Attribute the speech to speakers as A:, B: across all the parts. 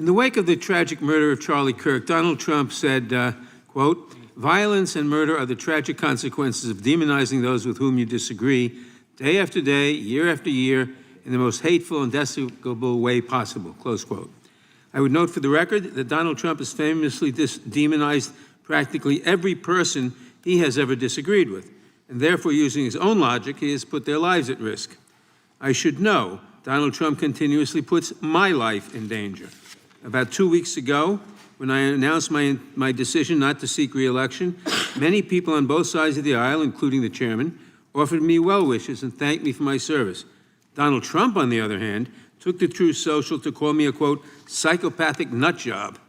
A: In the wake of the tragic murder of Charlie Kirk, Donald Trump said, quote, "Violence and murder are the tragic consequences of demonizing those with whom you disagree, day after day, year after year, in the most hateful and despicable way possible," close quote. I would note for the record that Donald Trump has famously demonized practically every person he has ever disagreed with, and therefore, using his own logic, he has put their lives at risk. I should know Donald Trump continuously puts my life in danger. About 2 weeks ago, when I announced my decision not to seek re-election, many people on both sides of the aisle, including the chairman, offered me well wishes and thanked me for my service. Donald Trump, on the other hand, took to Truth Social to call me a, quote, psychopathic nut job,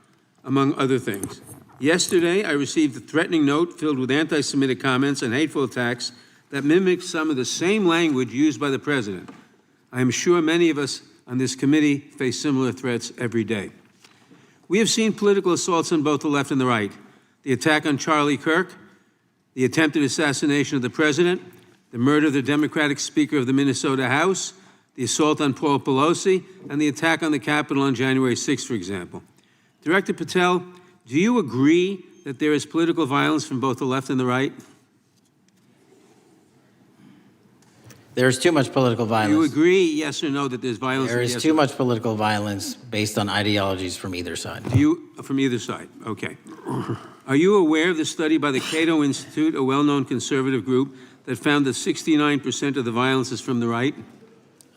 A: among other things. Yesterday, I received a threatening note filled with anti-Semitic comments and hateful attacks that mimic some of the same language used by the president. I am sure many of us on this committee face similar threats every day. We have seen political assaults on both the left and the right. The attack on Charlie Kirk, the attempted assassination of the president, the murder of the Democratic Speaker of the Minnesota House, the assault on Paul Pelosi, and the attack on the Capitol on January 6th, for example. Director Patel, do you agree that there is political violence from both the left and the right?
B: There's too much political violence.
A: Do you agree, yes or no, that there's violence?
B: There is too much political violence based on ideologies from either side.
A: From either side, okay. Are you aware of the study by the Cato Institute, a well-known conservative group, that found that 69% of the violence is from the right?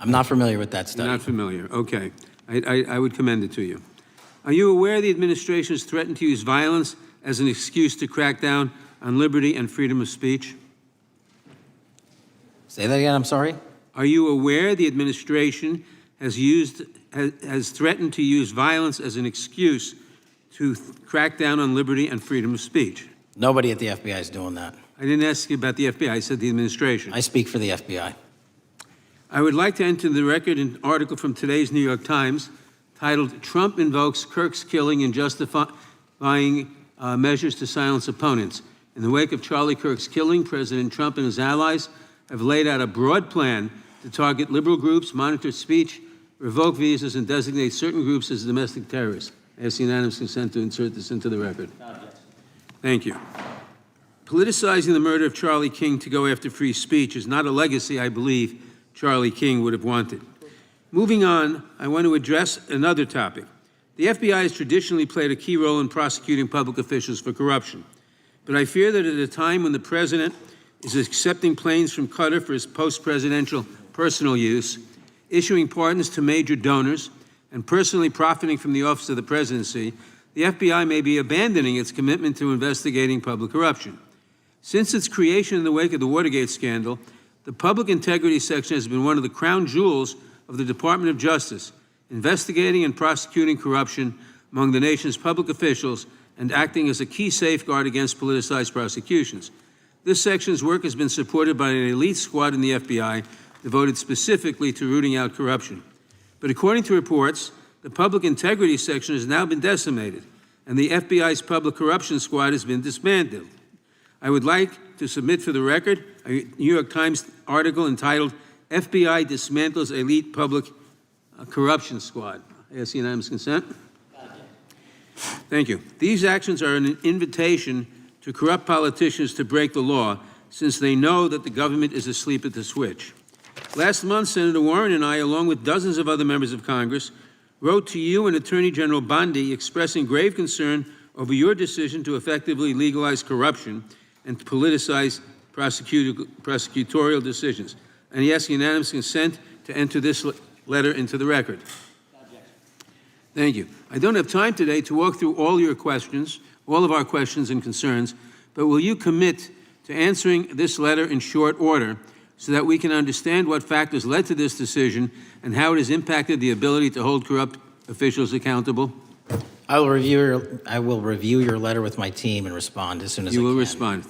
B: I'm not familiar with that study.
A: You're not familiar, okay. I would commend it to you. Are you aware the administration has threatened to use violence as an excuse to crack down on liberty and freedom of speech?
B: Say that again, I'm sorry?
A: Are you aware the administration has threatened to use violence as an excuse to crack down on liberty and freedom of speech?
B: Nobody at the FBI is doing that.
A: I didn't ask you about the FBI, I said the administration.
B: I speak for the FBI.
A: I would like to enter the record an article from today's New York Times titled, "Trump Invokes Kirk's Killing and Justifying Measures to Silence Opponents." In the wake of Charlie Kirk's killing, President Trump and his allies have laid out a broad plan to target liberal groups, monitor speech, revoke visas, and designate certain groups as domestic terrorists. I ask unanimous consent to insert this into the record. Thank you. Politicizing the murder of Charlie King to go after free speech is not a legacy I believe Charlie King would have wanted. Moving on, I want to address another topic. The FBI has traditionally played a key role in prosecuting public officials for corruption. But I fear that at a time when the president is accepting planes from Qatar for his post-presidential personal use, issuing pardons to major donors, and personally profiting from the office of the presidency, the FBI may be abandoning its commitment to investigating public corruption. Since its creation in the wake of the Watergate scandal, the Public Integrity Section has been one of the crown jewels of the Department of Justice, investigating and prosecuting corruption among the nation's public officials and acting as a key safeguard against politicized prosecutions. This section's work has been supported by an elite squad in the FBI devoted specifically to rooting out corruption. But according to reports, the Public Integrity Section has now been decimated, and the FBI's Public Corruption Squad has been dismantled. I would like to submit for the record a New York Times article entitled, "FBI Dismantles Elite Public Corruption Squad." I ask unanimous consent. Thank you. These actions are an invitation to corrupt politicians to break the law, since they know that the government is asleep at the switch. Last month, Senator Warren and I, along with dozens of other members of Congress, wrote to you and Attorney General Bondi expressing grave concern over your decision to effectively legalize corruption and politicize prosecutorial decisions. And he asks unanimous consent to enter this letter into the record. Thank you. I don't have time today to walk through all your questions, all of our questions and concerns, but will you commit to answering this letter in short order so that we can understand what factors led to this decision and how it has impacted the ability to hold corrupt officials accountable?
B: I will review your letter with my team and respond as soon as I can.
A: You will respond.